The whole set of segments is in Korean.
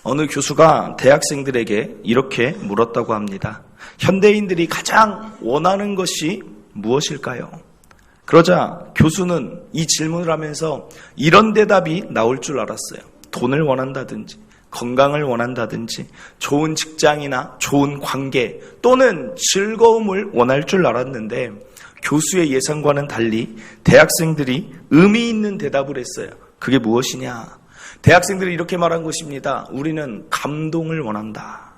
어느 교수가 대학생들에게 이렇게 물었다고 합니다. 현대인들이 가장 원하는 것이 무엇일까요? 그러자 교수는 이 질문을 하면서 이런 대답이 나올 줄 알았어요. 돈을 원한다든지 건강을 원한다든지 좋은 직장이나 좋은 관계 또는 즐거움을 원할 줄 알았는데 교수의 예상과는 달리 대학생들이 의미 있는 대답을 했어요. 그게 무엇이냐? 대학생들이 이렇게 말한 것입니다. 우리는 감동을 원한다.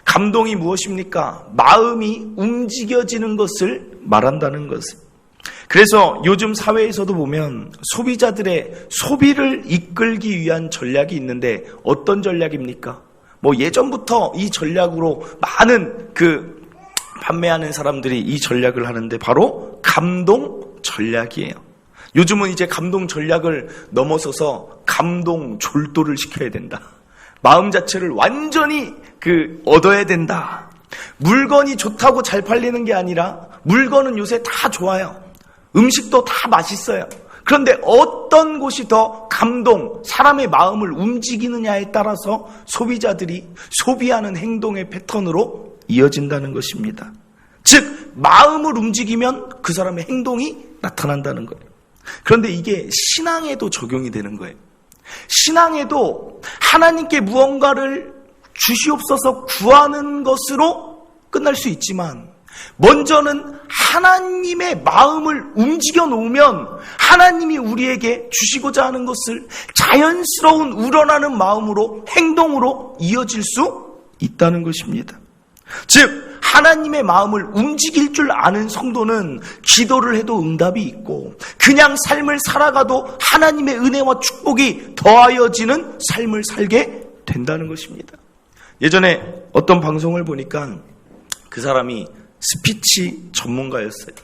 감동이 무엇입니까? 마음이 움직여지는 것을 말한다는 것을. 그래서 요즘 사회에서도 보면 소비자들의 소비를 이끌기 위한 전략이 있는데 어떤 전략입니까? 예전부터 이 전략으로 많은 판매하는 사람들이 이 전략을 하는데 바로 감동 전략이에요. 요즘은 이제 감동 전략을 넘어서서 감동 졸도를 시켜야 된다. 마음 자체를 완전히 얻어야 된다. 물건이 좋다고 잘 팔리는 게 아니라 물건은 요새 다 좋아요. 음식도 다 맛있어요. 그런데 어떤 곳이 더 감동, 사람의 마음을 움직이느냐에 따라서 소비자들이 소비하는 행동의 패턴으로 이어진다는 것입니다. 즉 마음을 움직이면 그 사람의 행동이 나타난다는 거예요. 그런데 이게 신앙에도 적용이 되는 거예요. 신앙에도 하나님께 무언가를 주시옵소서 구하는 것으로 끝날 수 있지만 먼저는 하나님의 마음을 움직여 놓으면 하나님이 우리에게 주시고자 하는 것을 자연스러운 우러나는 마음으로 행동으로 이어질 수 있다는 것입니다. 즉 하나님의 마음을 움직일 줄 아는 성도는 기도를 해도 응답이 있고 그냥 삶을 살아가도 하나님의 은혜와 축복이 더하여지는 삶을 살게 된다는 것입니다. 예전에 어떤 방송을 보니까 그 사람이 스피치 전문가였어요.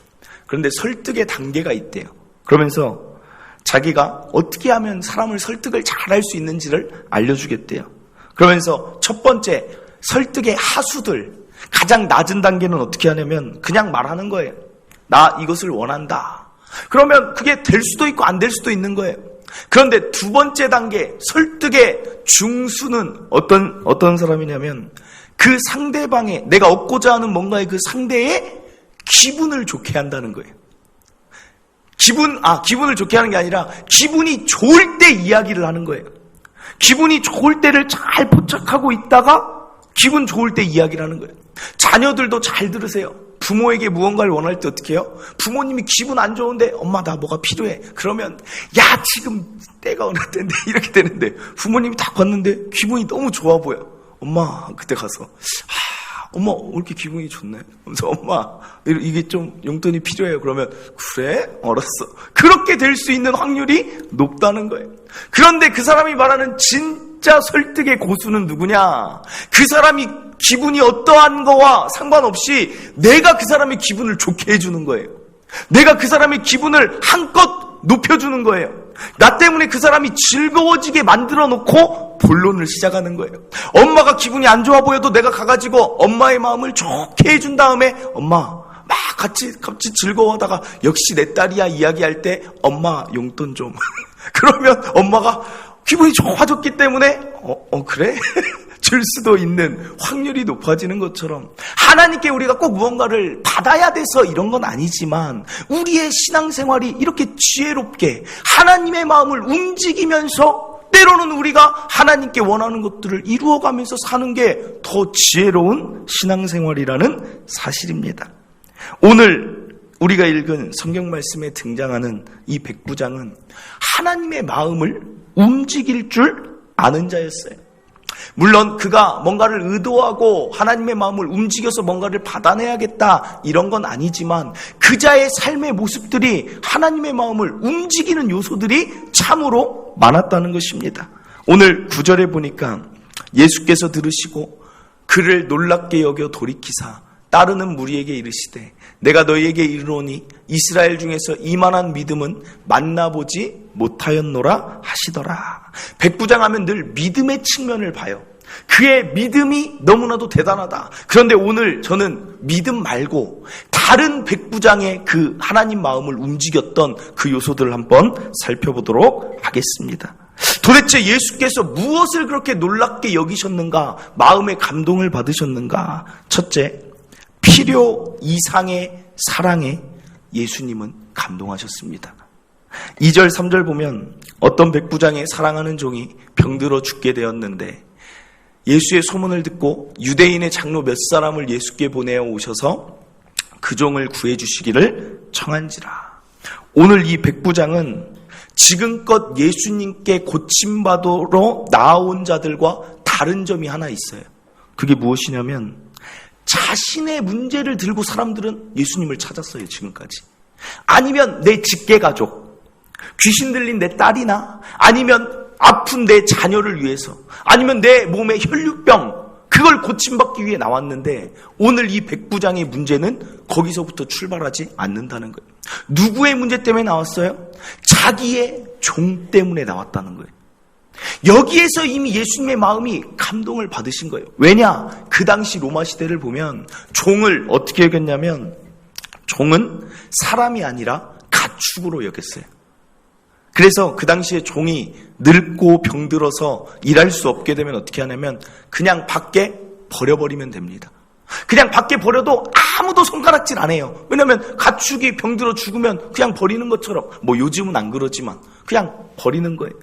그런데 설득의 단계가 있대요. 그러면서 자기가 어떻게 하면 사람을 설득을 잘할 수 있는지를 알려주겠대요. 그러면서 첫 번째 설득의 하수들, 가장 낮은 단계는 어떻게 하냐면 그냥 말하는 거예요. 나 이것을 원한다. 그러면 그게 될 수도 있고 안 될 수도 있는 거예요. 그런데 두 번째 단계 설득의 중수는 어떤 사람이냐면 그 상대방의 내가 얻고자 하는 뭔가의 그 상대의 기분을 좋게 한다는 거예요. 기분을 좋게 하는 게 아니라 기분이 좋을 때 이야기를 하는 거예요. 기분이 좋을 때를 잘 포착하고 있다가 기분 좋을 때 이야기를 하는 거예요. 자녀들도 잘 들으세요. 부모에게 무언가를 원할 때 어떻게 해요? 부모님이 기분 안 좋은데 엄마 나 뭐가 필요해. 그러면 야 지금 때가 어느 때인데 이렇게 되는데 부모님이 딱 봤는데 기분이 너무 좋아 보여. 엄마 그때 가서 엄마 왜 이렇게 기분이 좋네. 그래서 엄마 이게 좀 용돈이 필요해요. 그러면 그래? 알았어. 그렇게 될 수 있는 확률이 높다는 거예요. 그런데 그 사람이 말하는 진짜 설득의 고수는 누구냐? 그 사람이 기분이 어떠한 거와 상관없이 내가 그 사람의 기분을 좋게 해주는 거예요. 내가 그 사람의 기분을 한껏 높여주는 거예요. 나 때문에 그 사람이 즐거워지게 만들어 놓고 본론을 시작하는 거예요. 엄마가 기분이 안 좋아 보여도 내가 가가지고 엄마의 마음을 좋게 해준 다음에 엄마 막 같이 즐거워하다가 역시 내 딸이야 이야기할 때 엄마 용돈 좀 그러면 엄마가 기분이 좋아졌기 때문에 그래? 줄 수도 있는 확률이 높아지는 것처럼 하나님께 우리가 꼭 무언가를 받아야 돼서 이런 건 아니지만 우리의 신앙생활이 이렇게 지혜롭게 하나님의 마음을 움직이면서 때로는 우리가 하나님께 원하는 것들을 이루어가면서 사는 게 더 지혜로운 신앙생활이라는 사실입니다. 오늘 우리가 읽은 성경 말씀에 등장하는 이 백부장은 하나님의 마음을 움직일 줄 아는 자였어요. 물론 그가 뭔가를 의도하고 하나님의 마음을 움직여서 뭔가를 받아내야겠다 이런 건 아니지만 그자의 삶의 모습들이 하나님의 마음을 움직이는 요소들이 참으로 많았다는 것입니다. 오늘 9절에 보니까 예수께서 들으시고 그를 놀랍게 여겨 돌이키사 따르는 무리에게 이르시되 내가 너희에게 이르노니 이스라엘 중에서 이만한 믿음은 만나보지 못하였노라 하시더라. 백부장하면 늘 믿음의 측면을 봐요. 그의 믿음이 너무나도 대단하다. 그런데 오늘 저는 믿음 말고 다른 백부장의 그 하나님 마음을 움직였던 그 요소들을 한번 살펴보도록 하겠습니다. 도대체 예수께서 무엇을 그렇게 놀랍게 여기셨는가? 마음의 감동을 받으셨는가? 첫째, 필요 이상의 사랑에 예수님은 감동하셨습니다. 2절 3절 보면 어떤 백부장의 사랑하는 종이 병들어 죽게 되었는데 예수의 소문을 듣고 유대인의 장로 몇 사람을 예수께 보내어 오셔서 그 종을 구해 주시기를 청한지라. 오늘 이 백부장은 지금껏 예수님께 고침받으러 나아온 자들과 다른 점이 하나 있어요. 그게 무엇이냐면 자신의 문제를 들고 사람들은 예수님을 찾았어요. 지금까지. 아니면 내 직계가족, 귀신 들린 내 딸이나 아니면 아픈 내 자녀를 위해서, 아니면 내 몸에 혈류병, 그걸 고침받기 위해 나왔는데 오늘 이 백부장의 문제는 거기서부터 출발하지 않는다는 거예요. 누구의 문제 때문에 나왔어요? 자기의 종 때문에 나왔다는 거예요. 여기에서 이미 예수님의 마음이 감동을 받으신 거예요. 왜냐? 그 당시 로마 시대를 보면 종을 어떻게 여겼냐면 종은 사람이 아니라 가축으로 여겼어요. 그래서 그 당시에 종이 늙고 병들어서 일할 수 없게 되면 어떻게 하냐면 그냥 밖에 버려버리면 됩니다. 그냥 밖에 버려도 아무도 손가락질 안 해요. 왜냐하면 가축이 병들어 죽으면 그냥 버리는 것처럼, 뭐 요즘은 안 그러지만 그냥 버리는 거예요.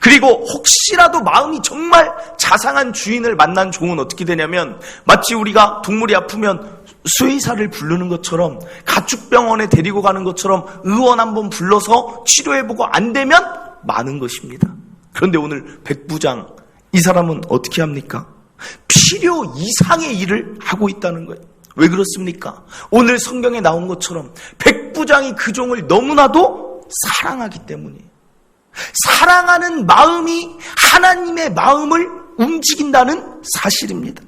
그리고 혹시라도 마음이 정말 자상한 주인을 만난 종은 어떻게 되냐면 마치 우리가 동물이 아프면 수의사를 부르는 것처럼, 가축병원에 데리고 가는 것처럼 의원 한번 불러서 치료해보고 안 되면 마는 것입니다. 그런데 오늘 백부장, 이 사람은 어떻게 합니까? 필요 이상의 일을 하고 있다는 거예요. 왜 그렇습니까? 오늘 성경에 나온 것처럼 백부장이 그 종을 너무나도 사랑하기 때문이에요. 사랑하는 마음이 하나님의 마음을 움직인다는 사실입니다.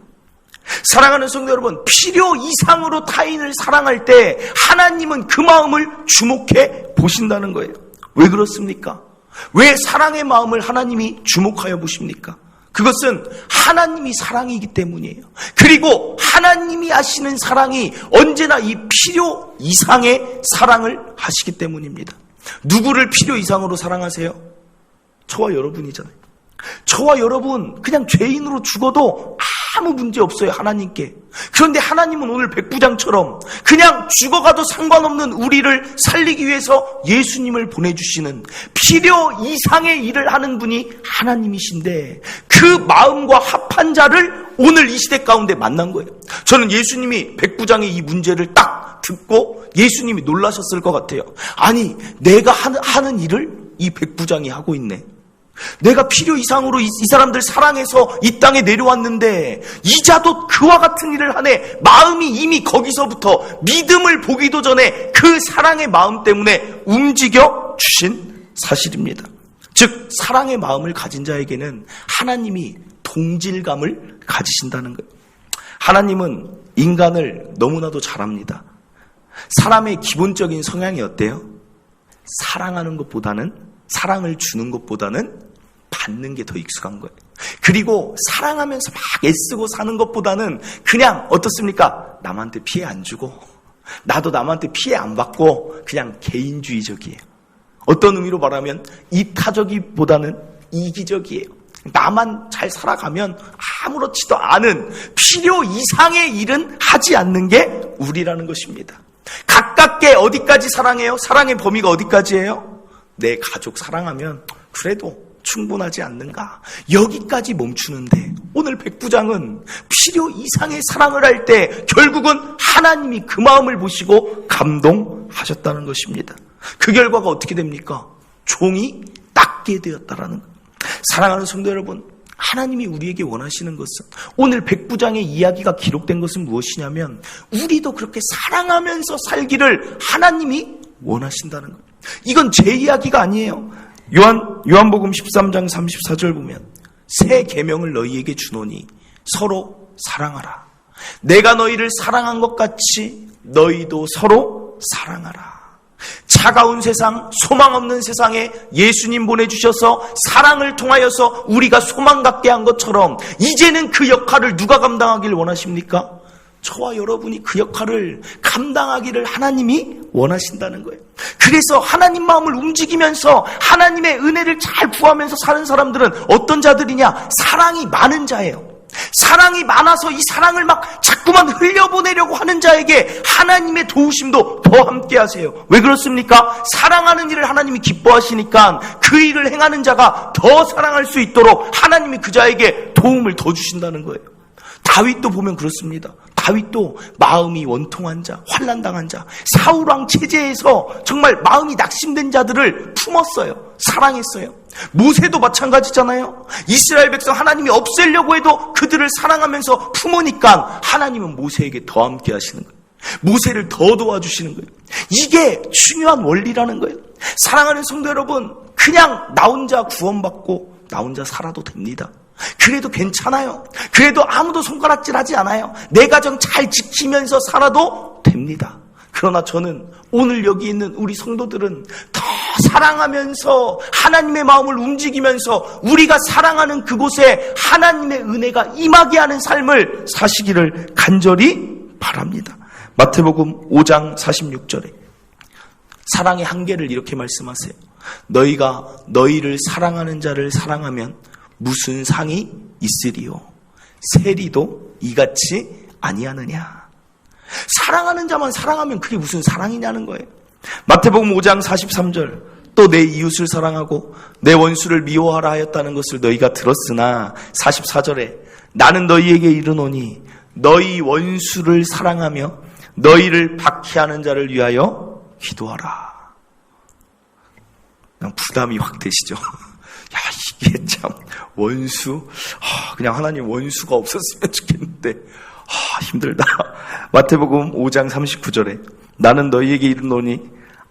사랑하는 성도 여러분, 필요 이상으로 타인을 사랑할 때 하나님은 그 마음을 주목해 보신다는 거예요. 왜 그렇습니까? 왜 사랑의 마음을 하나님이 주목하여 보십니까? 그것은 하나님이 사랑이기 때문이에요. 그리고 하나님이 하시는 사랑이 언제나 이 필요 이상의 사랑을 하시기 때문입니다. 누구를 필요 이상으로 사랑하세요? 저와 여러분이잖아요. 저와 여러분 그냥 죄인으로 죽어도 아무 문제 없어요, 하나님께. 그런데 하나님은 오늘 백부장처럼 그냥 죽어가도 상관없는 우리를 살리기 위해서 예수님을 보내주시는 필요 이상의 일을 하는 분이 하나님이신데 그 마음과 합한 자를 오늘 이 시대 가운데 만난 거예요. 저는 예수님이 백부장의 이 문제를 딱 듣고 예수님이 놀라셨을 것 같아요. 아니, 내가 하는 일을 이 백부장이 하고 있네. 내가 필요 이상으로 이 사람들 사랑해서 이 땅에 내려왔는데 이자도 그와 같은 일을 하네. 마음이 이미 거기서부터 믿음을 보기도 전에 그 사랑의 마음 때문에 움직여 주신 사실입니다. 즉 사랑의 마음을 가진 자에게는 하나님이 동질감을 가지신다는 거예요. 하나님은 인간을 너무나도 잘 압니다. 사람의 기본적인 성향이 어때요? 사랑하는 것보다는, 사랑을 주는 것보다는 받는 게 더 익숙한 거예요. 그리고 사랑하면서 막 애쓰고 사는 것보다는 그냥 어떻습니까? 남한테 피해 안 주고 나도 남한테 피해 안 받고 그냥 개인주의적이에요. 어떤 의미로 말하면 이타적이보다는 이기적이에요. 나만 잘 살아가면 아무렇지도 않은 필요 이상의 일은 하지 않는 게 우리라는 것입니다. 가깝게 어디까지 사랑해요? 사랑의 범위가 어디까지예요? 내 가족 사랑하면 그래도 충분하지 않는가? 여기까지 멈추는데 오늘 백부장은 필요 이상의 사랑을 할 때 결국은 하나님이 그 마음을 보시고 감동하셨다는 것입니다. 그 결과가 어떻게 됩니까? 종이 낫게 되었다라는 것. 사랑하는 성도 여러분, 하나님이 우리에게 원하시는 것은, 오늘 백부장의 이야기가 기록된 것은 무엇이냐면 우리도 그렇게 사랑하면서 살기를 하나님이 원하신다는 거예요. 이건 제 이야기가 아니에요. 요한복음 13장 34절 보면 새 계명을 너희에게 주노니 서로 사랑하라. 내가 너희를 사랑한 것 같이 너희도 서로 사랑하라. 차가운 세상, 소망 없는 세상에 예수님 보내주셔서 사랑을 통하여서 우리가 소망 갖게 한 것처럼 이제는 그 역할을 누가 감당하길 원하십니까? 저와 여러분이 그 역할을 감당하기를 하나님이 원하신다는 거예요. 그래서 하나님 마음을 움직이면서 하나님의 은혜를 잘 구하면서 사는 사람들은 어떤 자들이냐? 사랑이 많은 자예요. 사랑이 많아서 이 사랑을 막 자꾸만 흘려보내려고 하는 자에게 하나님의 도우심도 더 함께 하세요. 왜 그렇습니까? 사랑하는 일을 하나님이 기뻐하시니까 그 일을 행하는 자가 더 사랑할 수 있도록 하나님이 그 자에게 도움을 더 주신다는 거예요. 다윗도 보면 그렇습니다. 다윗도 마음이 원통한 자, 환난당한 자, 사울왕 체제에서 정말 마음이 낙심된 자들을 품었어요. 사랑했어요. 모세도 마찬가지잖아요. 이스라엘 백성 하나님이 없애려고 해도 그들을 사랑하면서 품으니까 하나님은 모세에게 더 함께 하시는 거예요. 모세를 더 도와주시는 거예요. 이게 중요한 원리라는 거예요. 사랑하는 성도 여러분, 그냥 나 혼자 구원받고 나 혼자 살아도 됩니다. 그래도 괜찮아요. 그래도 아무도 손가락질하지 않아요. 내 가정 잘 지키면서 살아도 됩니다. 그러나 저는 오늘 여기 있는 우리 성도들은 더 사랑하면서 하나님의 마음을 움직이면서 우리가 사랑하는 그곳에 하나님의 은혜가 임하게 하는 삶을 사시기를 간절히 바랍니다. 마태복음 5장 46절에 사랑의 한계를 이렇게 말씀하세요. 너희가 너희를 사랑하는 자를 사랑하면 무슨 상이 있으리요? 세리도 이같이 아니하느냐? 사랑하는 자만 사랑하면 그게 무슨 사랑이냐는 거예요. 마태복음 5장 43절 또 내 이웃을 사랑하고 내 원수를 미워하라 하였다는 것을 너희가 들었으나 44절에 나는 너희에게 이르노니 너희 원수를 사랑하며 너희를 박해하는 자를 위하여 기도하라. 그냥 부담이 확 되시죠? 야, 이게 참 원수, 그냥 하나님 원수가 없었으면 좋겠는데 힘들다. 마태복음 5장 39절에 나는 너희에게 이르노니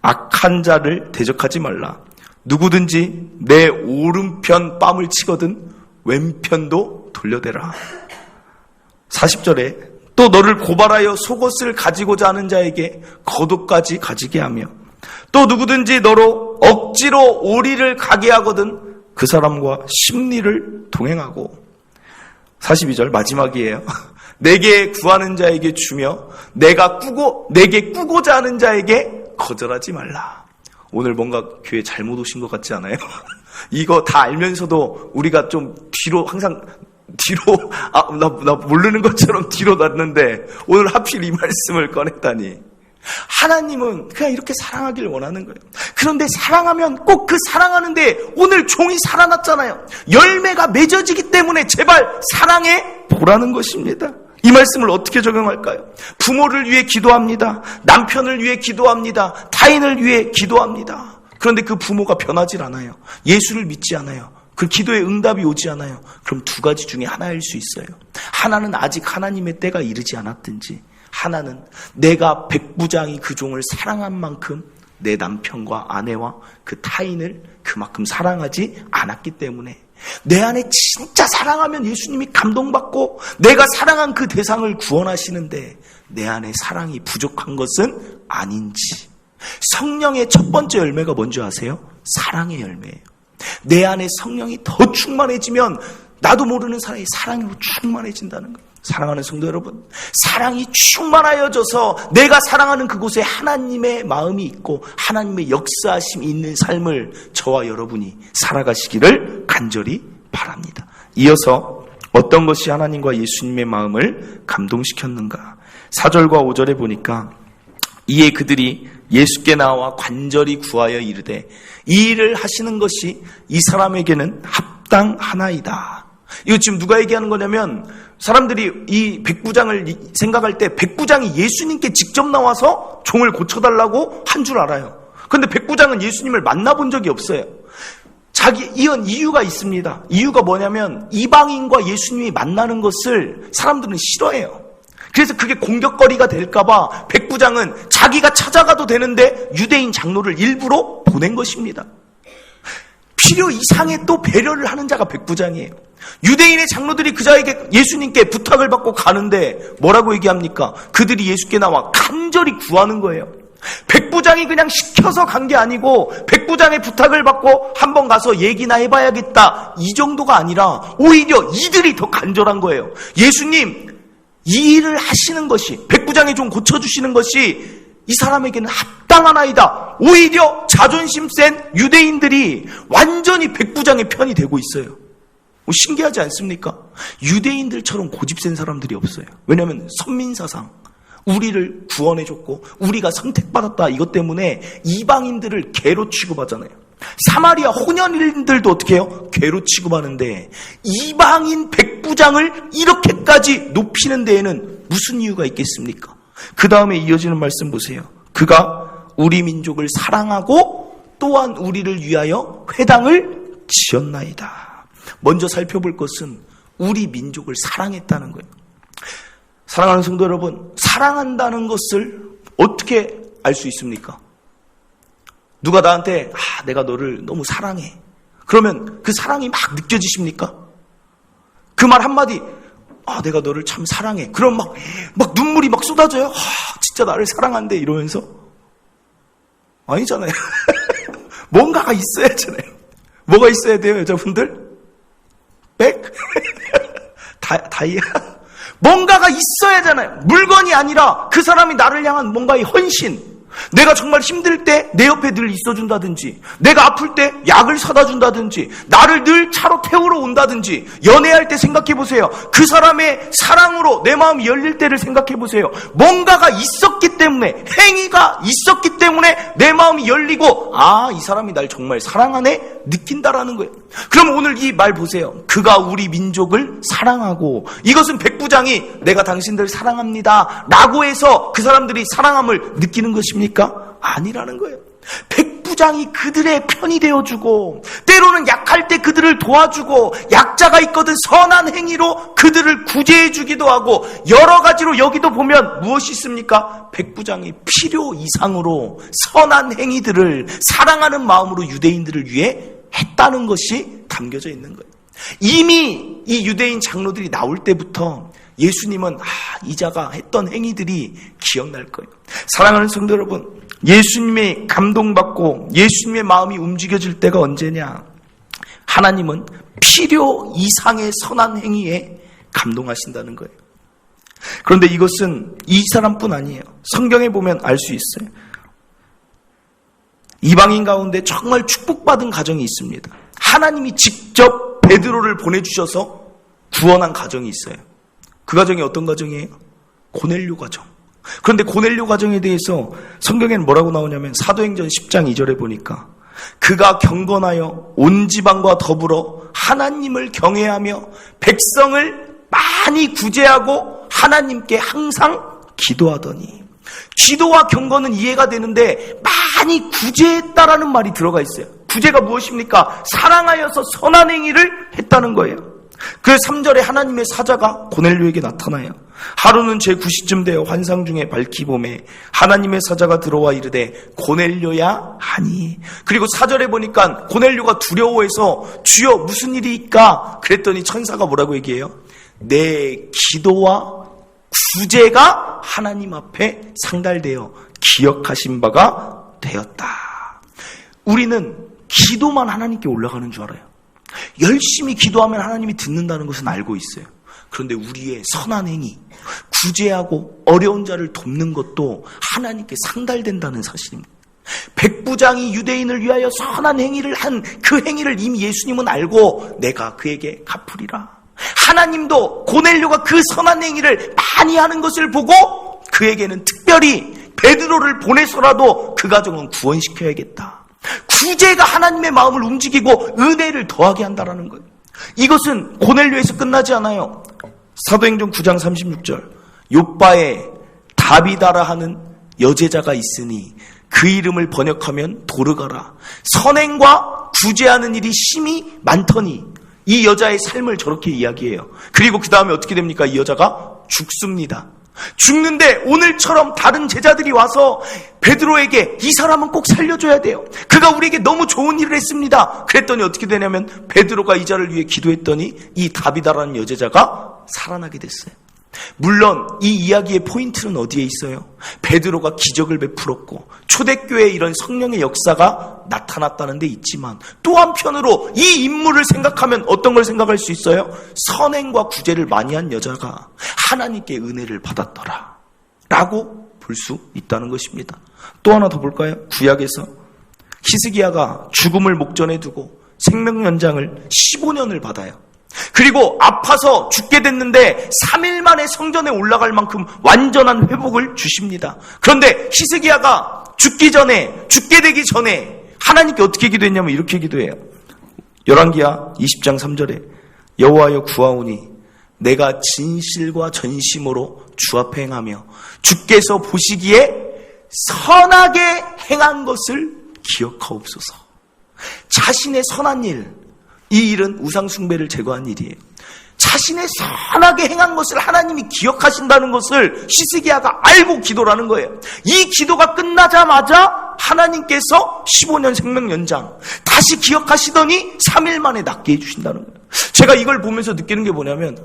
악한 자를 대적하지 말라. 누구든지 내 오른편 뺨을 치거든 왼편도 돌려대라. 40절에 또 너를 고발하여 속옷을 가지고자 하는 자에게 겉옷까지 가지게 하며 또 누구든지 너로 억지로 오리를 가게 하거든 그 사람과 심리를 동행하고. 42절 마지막이에요. 내게 구하는 자에게 주며 내게 꾸고자 하는 자에게 거절하지 말라. 오늘 뭔가 교회 잘못 오신 것 같지 않아요? 이거 다 알면서도 우리가 좀 항상 뒤로 나 모르는 것처럼 뒤로 났는데 오늘 하필 이 말씀을 꺼냈다니. 하나님은 그냥 이렇게 사랑하기를 원하는 거예요. 그런데 사랑하면 꼭 그 사랑하는데 오늘 종이 살아났잖아요. 열매가 맺어지기 때문에 제발 사랑해 보라는 것입니다. 이 말씀을 어떻게 적용할까요? 부모를 위해 기도합니다. 남편을 위해 기도합니다. 타인을 위해 기도합니다. 그런데 그 부모가 변하질 않아요. 예수를 믿지 않아요. 그 기도에 응답이 오지 않아요. 그럼 두 가지 중에 하나일 수 있어요. 하나는 아직 하나님의 때가 이르지 않았든지, 하나는 내가 백부장이 그 종을 사랑한 만큼 내 남편과 아내와 그 타인을 그만큼 사랑하지 않았기 때문에, 내 안에 진짜 사랑하면 예수님이 감동받고 내가 사랑한 그 대상을 구원하시는데 내 안에 사랑이 부족한 것은 아닌지. 성령의 첫 번째 열매가 뭔지 아세요? 사랑의 열매예요. 내 안에 성령이 더 충만해지면 나도 모르는 사람이 사랑으로 충만해진다는 거예요. 사랑하는 성도 여러분, 사랑이 충만하여져서 내가 사랑하는 그곳에 하나님의 마음이 있고 하나님의 역사하심이 있는 삶을 저와 여러분이 살아가시기를 간절히 바랍니다. 이어서 어떤 것이 하나님과 예수님의 마음을 감동시켰는가? 4절과 5절에 보니까 이에 그들이 예수께 나와 간절히 구하여 이르되 이 일을 하시는 것이 이 사람에게는 합당하나이다. 이거 지금 누가 얘기하는 거냐면, 사람들이 이 백부장을 생각할 때 백부장이 예수님께 직접 나와서 종을 고쳐달라고 한 줄 알아요. 그런데 백부장은 예수님을 만나본 적이 없어요. 이런 이유가 있습니다. 이유가 뭐냐면 이방인과 예수님이 만나는 것을 사람들은 싫어해요. 그래서 그게 공격거리가 될까봐 백부장은 자기가 찾아가도 되는데 유대인 장로를 일부러 보낸 것입니다. 필요 이상의 또 배려를 하는 자가 백부장이에요. 유대인의 장로들이 그 자에게 예수님께 부탁을 받고 가는데 뭐라고 얘기합니까? 그들이 예수께 나와 간절히 구하는 거예요. 백부장이 그냥 시켜서 간 게 아니고 백부장의 부탁을 받고 한번 가서 얘기나 해봐야겠다, 이 정도가 아니라 오히려 이들이 더 간절한 거예요. 예수님, 이 일을 하시는 것이, 백부장이 좀 고쳐주시는 것이 이 사람에게는 합당한 아이다. 오히려 자존심 센 유대인들이 완전히 백부장의 편이 되고 있어요. 신기하지 않습니까? 유대인들처럼 고집센 사람들이 없어요. 왜냐하면 선민사상, 우리를 구원해줬고 우리가 선택받았다, 이것 때문에 이방인들을 개로 취급하잖아요. 사마리아 혼혈인들도 어떻게 해요? 개로 취급하는데 이방인 백부장을 이렇게까지 높이는 데에는 무슨 이유가 있겠습니까? 그 다음에 이어지는 말씀 보세요. 그가 우리 민족을 사랑하고 또한 우리를 위하여 회당을 지었나이다. 먼저 살펴볼 것은 우리 민족을 사랑했다는 거예요. 사랑하는 성도 여러분, 사랑한다는 것을 어떻게 알 수 있습니까? 누가 나한테 내가 너를 너무 사랑해. 그러면 그 사랑이 막 느껴지십니까? 그 말 한마디, 내가 너를 참 사랑해. 그럼 막 눈물이 막 쏟아져요. 진짜 나를 사랑한대 이러면서. 아니잖아요. 뭔가가 있어야잖아요. 뭐가 있어야 돼요, 여자분들? 백? 다이아? 뭔가가 있어야잖아요. 물건이 아니라 그 사람이 나를 향한 뭔가의 헌신. 내가 정말 힘들 때 내 옆에 늘 있어준다든지, 내가 아플 때 약을 사다 준다든지, 나를 늘 차로 태우러 온다든지. 연애할 때 생각해보세요. 그 사람의 사랑으로 내 마음이 열릴 때를 생각해보세요. 뭔가가 있었기 때문에, 행위가 있었기 때문에 내 마음이 열리고, 이 사람이 날 정말 사랑하네? 느낀다라는 거예요. 그럼 오늘 이 말 보세요. 그가 우리 민족을 사랑하고, 이것은 백부장이 내가 당신들 사랑합니다 라고 해서 그 사람들이 사랑함을 느끼는 것입니까? 아니라는 거예요. 백부장이 그들의 편이 되어주고, 때로는 약할 때 그들을 도와주고, 약자가 있거든 선한 행위로 그들을 구제해주기도 하고, 여러 가지로 여기도 보면 무엇이 있습니까? 백부장이 필요 이상으로 선한 행위들을 사랑하는 마음으로 유대인들을 위해 했다는 것이 담겨져 있는 거예요. 이미 이 유대인 장로들이 나올 때부터 예수님은 이 자가 했던 행위들이 기억날 거예요. 사랑하는 성도 여러분, 예수님의 감동받고 예수님의 마음이 움직여질 때가 언제냐? 하나님은 필요 이상의 선한 행위에 감동하신다는 거예요. 그런데 이것은 이 사람뿐 아니에요. 성경에 보면 알 수 있어요. 이방인 가운데 정말 축복받은 가정이 있습니다. 하나님이 직접 베드로를 보내주셔서 구원한 가정이 있어요. 그 가정이 어떤 가정이에요? 고넬료 가정. 그런데 고넬료 가정에 대해서 성경에는 뭐라고 나오냐면 사도행전 10장 2절에 보니까 그가 경건하여 온 지방과 더불어 하나님을 경외하며 백성을 많이 구제하고 하나님께 항상 기도하더니. 기도와 경건은 이해가 되는데 많이 구제했다라는 말이 들어가 있어요. 구제가 무엇입니까? 사랑하여서 선한 행위를 했다는 거예요. 그 3절에 하나님의 사자가 고넬료에게 나타나요. 하루는 제9시쯤 되어 환상 중에 밝히 보매 하나님의 사자가 들어와 이르되 고넬료야 하니. 그리고 4절에 보니까 고넬료가 두려워해서 주여 무슨 일이니까 그랬더니 천사가 뭐라고 얘기해요? 내 기도와 구제가 하나님 앞에 상달되어 기억하신 바가 되었다. 우리는 기도만 하나님께 올라가는 줄 알아요. 열심히 기도하면 하나님이 듣는다는 것은 알고 있어요. 그런데 우리의 선한 행위, 구제하고 어려운 자를 돕는 것도 하나님께 상달된다는 사실입니다. 백부장이 유대인을 위하여 선한 행위를 한 그 행위를 이미 예수님은 알고 내가 그에게 갚으리라. 하나님도 고넬료가 그 선한 행위를 많이 하는 것을 보고 그에게는 특별히 베드로를 보내서라도 그 가정은 구원시켜야겠다. 구제가 하나님의 마음을 움직이고 은혜를 더하게 한다라는 거예요. 이것은 고넬료에서 끝나지 않아요. 사도행전 9장 36절 요빠에 다비다라 하는 여제자가 있으니 그 이름을 번역하면 도르가라. 선행과 구제하는 일이 심히 많더니. 이 여자의 삶을 저렇게 이야기해요. 그리고 그 다음에 어떻게 됩니까? 이 여자가 죽습니다. 죽는데 오늘처럼 다른 제자들이 와서 베드로에게 이 사람은 꼭 살려줘야 돼요. 그가 우리에게 너무 좋은 일을 했습니다. 그랬더니 어떻게 되냐면 베드로가 이 자를 위해 기도했더니 이 다비다라는 여제자가 살아나게 됐어요. 물론 이 이야기의 포인트는 어디에 있어요? 베드로가 기적을 베풀었고 초대교회에 이런 성령의 역사가 나타났다는 데 있지만 또 한편으로 이 인물을 생각하면 어떤 걸 생각할 수 있어요? 선행과 구제를 많이 한 여자가 하나님께 은혜를 받았더라 라고 볼 수 있다는 것입니다. 또 하나 더 볼까요? 구약에서 히스기야가 죽음을 목전에 두고 생명 연장을 15년을 받아요. 그리고 아파서 죽게 됐는데 3일 만에 성전에 올라갈 만큼 완전한 회복을 주십니다. 그런데 히스기야가 죽게 되기 전에 하나님께 어떻게 기도했냐면 이렇게 기도해요. 열왕기하 20장 3절에 여호와여 구하오니 내가 진실과 전심으로 주 앞에 행하며 주께서 보시기에 선하게 행한 것을 기억하옵소서. 자신의 선한 일, 이 일은 우상 숭배를 제거한 일이에요. 자신의 선하게 행한 것을 하나님이 기억하신다는 것을 히스기야가 알고 기도를 하는 거예요. 이 기도가 끝나자마자 하나님께서 15년 생명 연장 다시 기억하시더니 3일 만에 낫게 해주신다는 거예요. 제가 이걸 보면서 느끼는 게 뭐냐면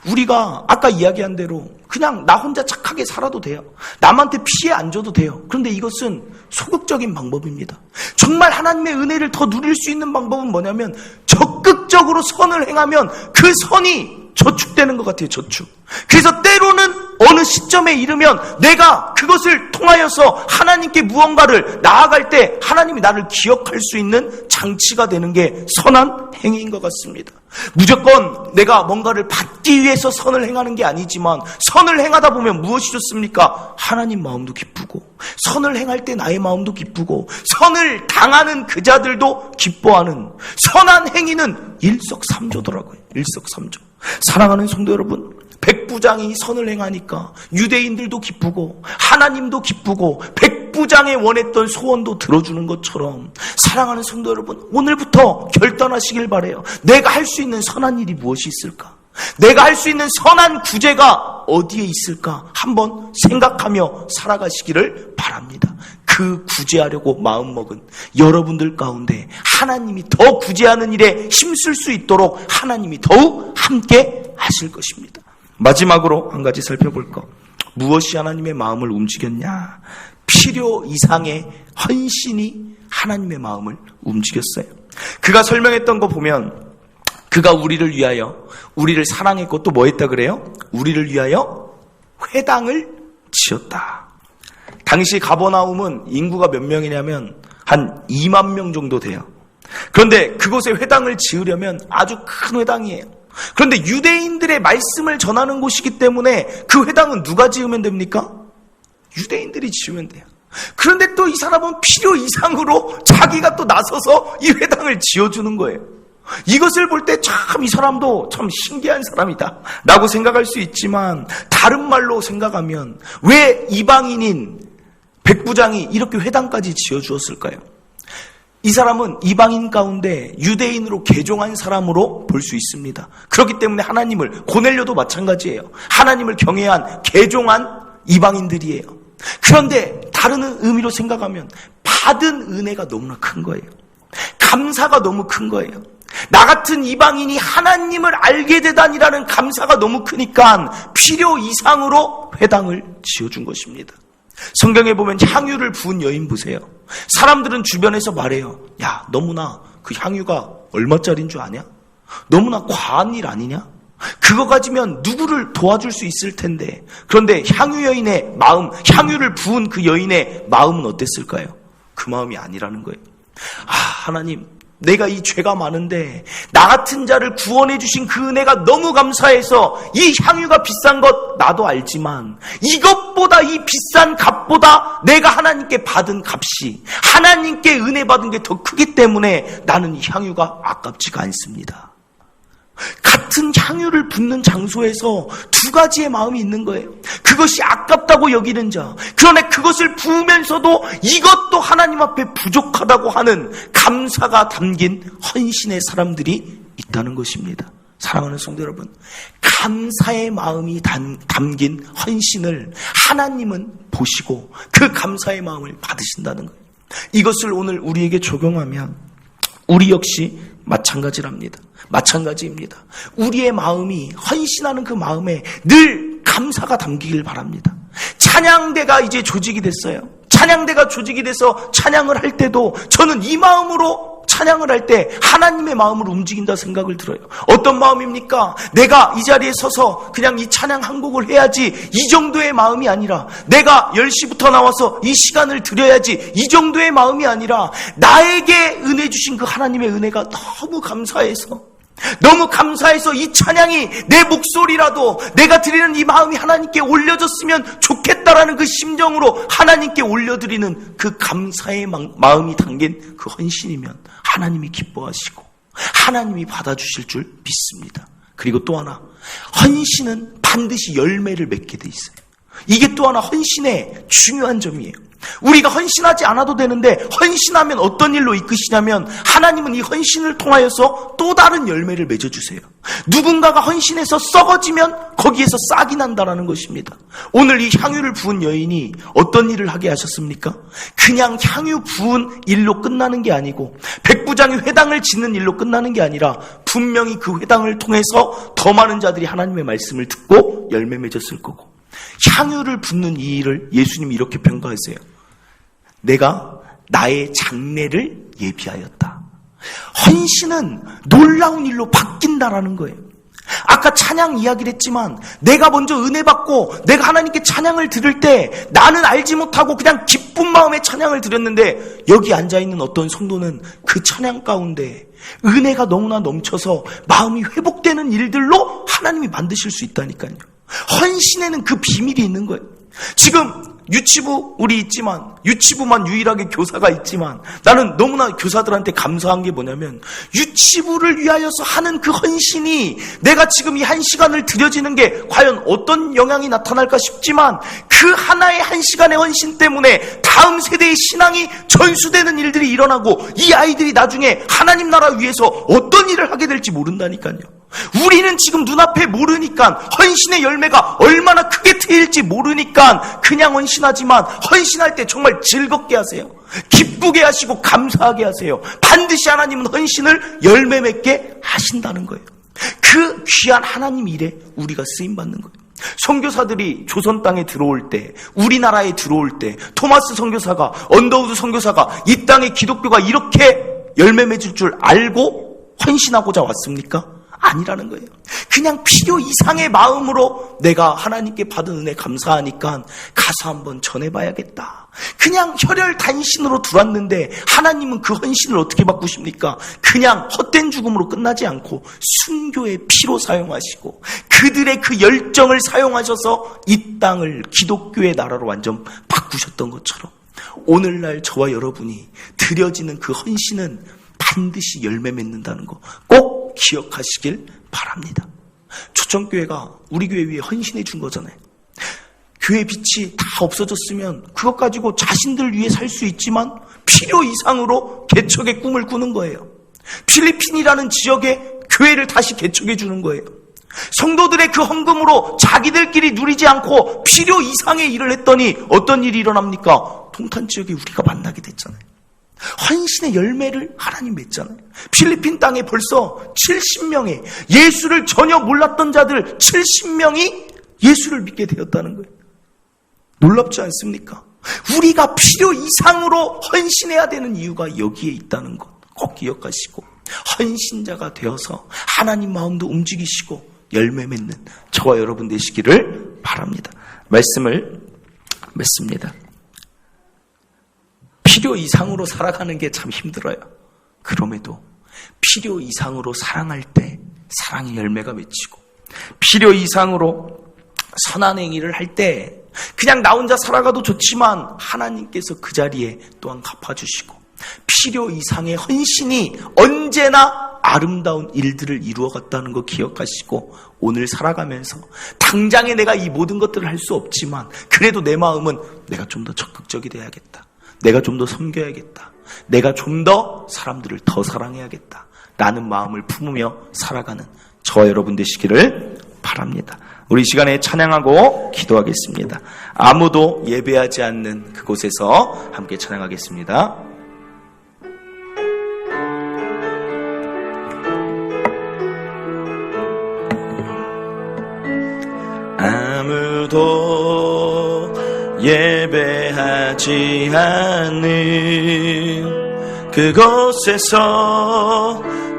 우리가 아까 이야기한 대로 그냥 나 혼자 착하게 살아도 돼요. 남한테 피해 안 줘도 돼요. 그런데 이것은 소극적인 방법입니다. 정말 하나님의 은혜를 더 누릴 수 있는 방법은 뭐냐면 적극적으로 선을 행하면 그 선이 저축되는 것 같아요. 저축. 그래서 때로는 어느 시점에 이르면 내가 그것을 통하여서 하나님께 무언가를 나아갈 때 하나님이 나를 기억할 수 있는 장치가 되는 게 선한 행위인 것 같습니다. 무조건 내가 뭔가를 받기 위해서 선을 행하는 게 아니지만 선을 행하다 보면 무엇이 좋습니까? 하나님 마음도 기쁘고 선을 행할 때 나의 마음도 기쁘고 선을 당하는 그 자들도 기뻐하는 선한 행위는 일석삼조더라고요. 일석삼조. 사랑하는 성도 여러분, 백부장이 선을 행하니까 유대인들도 기쁘고 하나님도 기쁘고 백부장의 원했던 소원도 들어주는 것처럼 사랑하는 성도 여러분, 오늘부터 결단하시길 바라요. 내가 할 수 있는 선한 일이 무엇이 있을까? 내가 할 수 있는 선한 구제가 어디에 있을까? 한번 생각하며 살아가시기를 바랍니다. 그 구제하려고 마음먹은 여러분들 가운데 하나님이 더 구제하는 일에 힘쓸 수 있도록 하나님이 더욱 함께 하실 것입니다. 마지막으로 한 가지 살펴볼 것. 무엇이 하나님의 마음을 움직였냐? 필요 이상의 헌신이 하나님의 마음을 움직였어요. 그가 설명했던 거 보면 그가 우리를 위하여 우리를 사랑했고 또 뭐 했다 그래요? 우리를 위하여 회당을 지었다. 당시 가버나움은 인구가 몇 명이냐면 한 2만 명 정도 돼요. 그런데 그곳에 회당을 지으려면 아주 큰 회당이에요. 그런데 유대인들의 말씀을 전하는 곳이기 때문에 그 회당은 누가 지으면 됩니까? 유대인들이 지으면 돼요. 그런데 또 이 사람은 필요 이상으로 자기가 또 나서서 이 회당을 지어주는 거예요. 이것을 볼 때 참 이 사람도 참 신기한 사람이다 라고 생각할 수 있지만 다른 말로 생각하면 왜 이방인인 백부장이 이렇게 회당까지 지어주었을까요? 이 사람은 이방인 가운데 유대인으로 개종한 사람으로 볼 수 있습니다. 그렇기 때문에 하나님을, 고넬료도 마찬가지예요. 하나님을 경외한 개종한 이방인들이에요. 그런데 다른 의미로 생각하면 받은 은혜가 너무나 큰 거예요. 감사가 너무 큰 거예요. 나 같은 이방인이 하나님을 알게 되다니라는 감사가 너무 크니까 필요 이상으로 회당을 지어준 것입니다. 성경에 보면 향유를 부은 여인 보세요. 사람들은 주변에서 말해요. 야, 너무나 그 향유가 얼마짜리인 줄 아냐? 너무나 과한 일 아니냐? 그거 가지면 누구를 도와줄 수 있을 텐데. 그런데 향유 여인의 마음, 향유를 부은 그 여인의 마음은 어땠을까요? 그 마음이 아니라는 거예요. 하나님, 내가 이 죄가 많은데 나 같은 자를 구원해 주신 그 은혜가 너무 감사해서 이 향유가 비싼 것 나도 알지만 이것보다, 이 비싼 값보다 내가 하나님께 받은 값이, 하나님께 은혜 받은 게 더 크기 때문에 나는 이 향유가 아깝지가 않습니다. 같은 향유를 붓는 장소에서 두 가지의 마음이 있는 거예요. 그것이 아깝다고 여기는 자, 그러나 그것을 부으면서도 이것도 하나님 앞에 부족하다고 하는 감사가 담긴 헌신의 사람들이 있다는 것입니다. 사랑하는 성도 여러분, 감사의 마음이 담긴 헌신을 하나님은 보시고 그 감사의 마음을 받으신다는 거예요. 이것을 오늘 우리에게 적용하면 우리 역시 마찬가지입니다. 우리의 마음이, 헌신하는 그 마음에 늘 감사가 담기길 바랍니다. 찬양대가 이제 조직이 됐어요. 찬양대가 조직이 돼서 찬양을 할 때도 저는 이 마음으로 찬양을 할 때 하나님의 마음을 움직인다 생각을 들어요. 어떤 마음입니까? 내가 이 자리에 서서 그냥 이 찬양 한 곡을 해야지, 이 정도의 마음이 아니라, 내가 10시부터 나와서 이 시간을 드려야지, 이 정도의 마음이 아니라, 나에게 은혜 주신 그 하나님의 은혜가 너무 감사해서 이 찬양이 내 목소리라도 내가 드리는 이 마음이 하나님께 올려졌으면 좋겠다라는 그 심정으로 하나님께 올려드리는 그 감사의 마음이 담긴 그 헌신이면 하나님이 기뻐하시고 하나님이 받아주실 줄 믿습니다. 그리고 또 하나, 헌신은 반드시 열매를 맺게 돼 있어요. 이게 또 하나 헌신의 중요한 점이에요. 우리가 헌신하지 않아도 되는데, 헌신하면 어떤 일로 이끄시냐면 하나님은 이 헌신을 통하여서 또 다른 열매를 맺어주세요. 누군가가 헌신해서 썩어지면 거기에서 싹이 난다라는 것입니다. 오늘 이 향유를 부은 여인이 어떤 일을 하게 하셨습니까? 그냥 향유 부은 일로 끝나는 게 아니고, 백부장이 회당을 짓는 일로 끝나는 게 아니라, 분명히 그 회당을 통해서 더 많은 자들이 하나님의 말씀을 듣고 열매 맺었을 거고, 향유를 붓는 이 일을 예수님이 이렇게 평가하세요. 내가 나의 장래를 예비하였다. 헌신은 놀라운 일로 바뀐다라는 거예요. 아까 찬양 이야기를 했지만, 내가 먼저 은혜 받고 내가 하나님께 찬양을 들을 때 나는 알지 못하고 그냥 기쁜 마음에 찬양을 드렸는데, 여기 앉아있는 어떤 성도는 그 찬양 가운데 은혜가 너무나 넘쳐서 마음이 회복되는 일들로 하나님이 만드실 수 있다니까요. 헌신에는 그 비밀이 있는 거예요. 지금 유치부 우리 있지만, 유치부만 유일하게 교사가 있지만, 나는 너무나 교사들한테 감사한 게 뭐냐면, 유치부를 위하여서 하는 그 헌신이 내가 지금 이 1시간을 드려지는 게 과연 어떤 영향이 나타날까 싶지만, 그 하나의 1시간의 헌신 때문에 다음 세대의 신앙이 전수되는 일들이 일어나고, 이 아이들이 나중에 하나님 나라 위해서 어떤 일을 하게 될지 모른다니까요. 우리는 지금 눈앞에 모르니까, 헌신의 열매가 얼마나 크게 트일지 모르니까 그냥 헌신하지만, 헌신할 때 정말 즐겁게 하세요. 기쁘게 하시고 감사하게 하세요. 반드시 하나님은 헌신을 열매 맺게 하신다는 거예요. 그 귀한 하나님 일에 우리가 쓰임받는 거예요. 선교사들이 조선 땅에 들어올 때, 우리나라에 들어올 때, 토마스 선교사가, 언더우드 선교사가 이 땅에 기독교가 이렇게 열매 맺을 줄 알고 헌신하고자 왔습니까? 아니라는 거예요. 그냥 필요 이상의 마음으로 내가 하나님께 받은 은혜 감사하니까 가서 한번 전해봐야겠다. 그냥 혈혈단신으로 들어왔는데, 하나님은 그 헌신을 어떻게 바꾸십니까? 그냥 헛된 죽음으로 끝나지 않고 순교의 피로 사용하시고, 그들의 그 열정을 사용하셔서 이 땅을 기독교의 나라로 완전 바꾸셨던 것처럼, 오늘날 저와 여러분이 드려지는 그 헌신은 반드시 열매 맺는다는 거 꼭 기억하시길 바랍니다. 초청교회가 우리 교회 위에 헌신해 준 거잖아요. 교회 빛이 다 없어졌으면 그것 가지고 자신들 위해 살 수 있지만 필요 이상으로 개척의 꿈을 꾸는 거예요. 필리핀이라는 지역에 교회를 다시 개척해 주는 거예요. 성도들의 그 헌금으로 자기들끼리 누리지 않고 필요 이상의 일을 했더니 어떤 일이 일어납니까? 동탄 지역에 우리가 만나게 됐잖아요. 헌신의 열매를 하나님 맺잖아요. 필리핀 땅에 벌써 70명의 예수를 전혀 몰랐던 자들 70명이 예수를 믿게 되었다는 거예요. 놀랍지 않습니까? 우리가 필요 이상으로 헌신해야 되는 이유가 여기에 있다는 것 꼭 기억하시고, 헌신자가 되어서 하나님 마음도 움직이시고 열매 맺는 저와 여러분 되시기를 바랍니다. 말씀을 맺습니다. 필요 이상으로 살아가는 게 참 힘들어요. 그럼에도 필요 이상으로 사랑할 때 사랑의 열매가 맺히고, 필요 이상으로 선한 행위를 할 때 그냥 나 혼자 살아가도 좋지만 하나님께서 그 자리에 또한 갚아주시고, 필요 이상의 헌신이 언제나 아름다운 일들을 이루어갔다는 거 기억하시고, 오늘 살아가면서 당장에 내가 이 모든 것들을 할 수 없지만 그래도 내 마음은 내가 좀 더 적극적이 돼야겠다, 내가 좀 더 섬겨야겠다, 내가 좀 더 사람들을 더 사랑해야겠다 라는 마음을 품으며 살아가는 저와 여러분 되시기를 바랍니다. 우리 시간에 찬양하고 기도하겠습니다. 아무도 예배하지 않는 그곳에서 함께 찬양하겠습니다. 아무도 예배하지 않는 그곳에서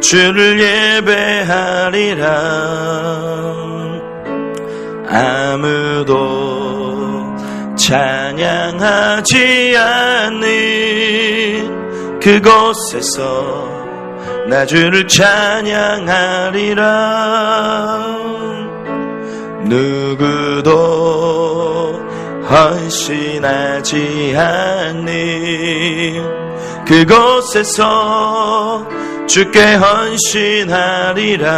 주를 예배하리라. 아무도 찬양하지 않는 그곳에서 나 주를 찬양하리라. 누구도 헌신하지 않는 그곳에서 주께 헌신하리라.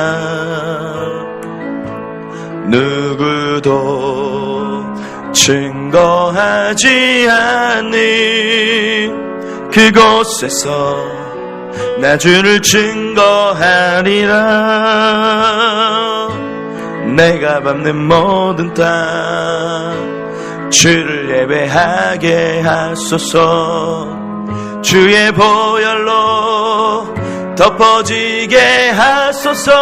누구도 증거하지 않는 그곳에서 나 주를 증거하리라. 내가 밟는 모든 땅 주를 예배하게 하소서. 주의 보혈로 덮어지게 하소서.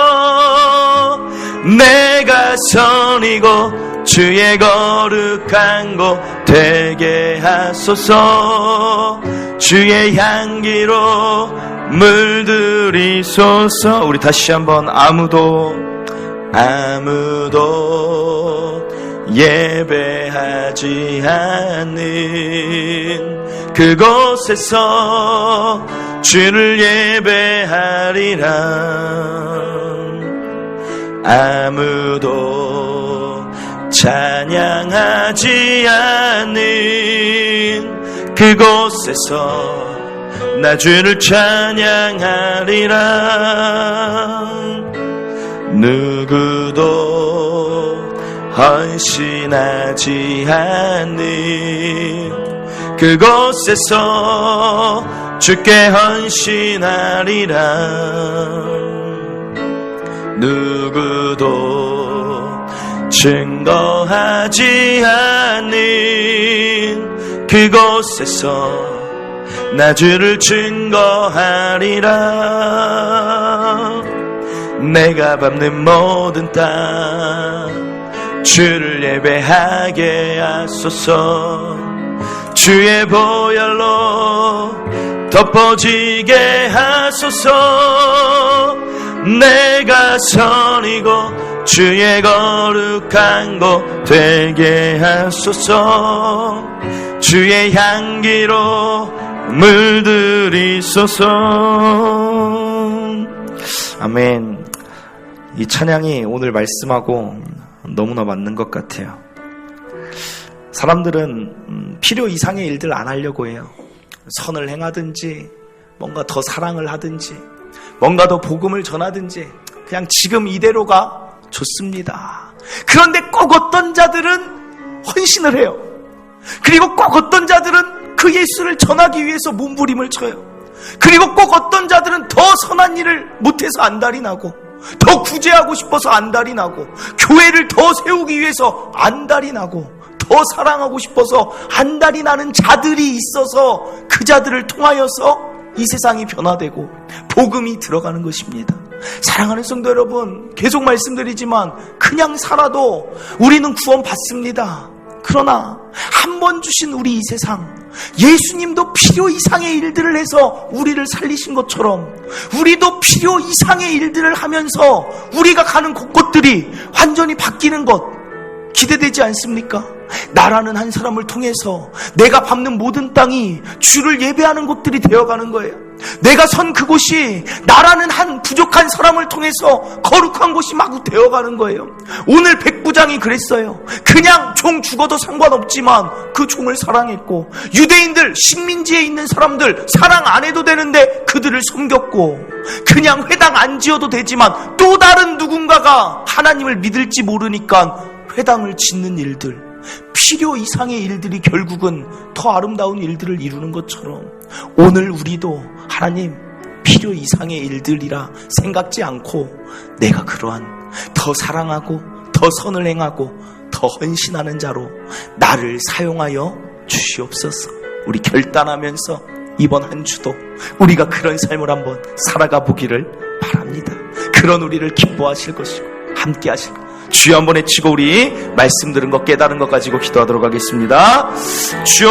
내가 선이고 주의 거룩한 곳 되게 하소서. 주의 향기로 물들이소서. 우리 다시 한번 아무도 예배하지 않는 그곳에서 주를 예배하리라. 아무도 찬양하지 않는 그곳에서 나 주를 찬양하리라. 누구도 헌신하지 않는 그곳에서 주께 헌신하리라. 누구도 증거하지 않는 그곳에서 나 주를 증거하리라. 내가 밟는 모든 땅 주를 예배하게 하소서. 주의 보혈로 덮어지게 하소서. 내가 선이고 주의 거룩한 곳 되게 하소서. 주의 향기로 물들이소서. 아멘. 이 찬양이 오늘 말씀하고 너무나 맞는 것 같아요. 사람들은 필요 이상의 일들 안 하려고 해요. 선을 행하든지 뭔가 더 사랑을 하든지 뭔가 더 복음을 전하든지 그냥 지금 이대로가 좋습니다. 그런데 꼭 어떤 자들은 헌신을 해요. 그리고 꼭 어떤 자들은 그 예수를 전하기 위해서 몸부림을 쳐요. 그리고 꼭 어떤 자들은 더 선한 일을 못해서 안달이 나고, 더 구제하고 싶어서 안달이 나고, 교회를 더 세우기 위해서 안달이 나고, 더 사랑하고 싶어서 안달이 나는 자들이 있어서 그 자들을 통하여서 이 세상이 변화되고 복음이 들어가는 것입니다. 사랑하는 성도 여러분, 계속 말씀드리지만 그냥 살아도 우리는 구원 받습니다. 그러나 한 번 주신 우리 이 세상, 예수님도 필요 이상의 일들을 해서 우리를 살리신 것처럼 우리도 필요 이상의 일들을 하면서 우리가 가는 곳곳들이 완전히 바뀌는 것 기대되지 않습니까? 나라는 한 사람을 통해서 내가 밟는 모든 땅이 주를 예배하는 곳들이 되어가는 거예요. 내가 선 그곳이 나라는 한 부족한 사람을 통해서 거룩한 곳이 마구 되어가는 거예요. 오늘 백부장이 그랬어요. 그냥 종 죽어도 상관없지만 그 종을 사랑했고, 유대인들 식민지에 있는 사람들 사랑 안 해도 되는데 그들을 섬겼고, 그냥 회당 안 지어도 되지만 또 다른 누군가가 하나님을 믿을지 모르니까 회당을 짓는 일들, 필요 이상의 일들이 결국은 더 아름다운 일들을 이루는 것처럼 오늘 우리도 하나님 필요 이상의 일들이라 생각지 않고 내가 그러한 더 사랑하고 더 선을 행하고 더 헌신하는 자로 나를 사용하여 주시옵소서. 우리 결단하면서 이번 한 주도 우리가 그런 삶을 한번 살아가 보기를 바랍니다. 그런 우리를 기뻐하실 것이고 함께 하실 것. 주여 한번 외치고 우리 말씀 들은 것 깨달은 것 가지고 기도하도록 하겠습니다. 주여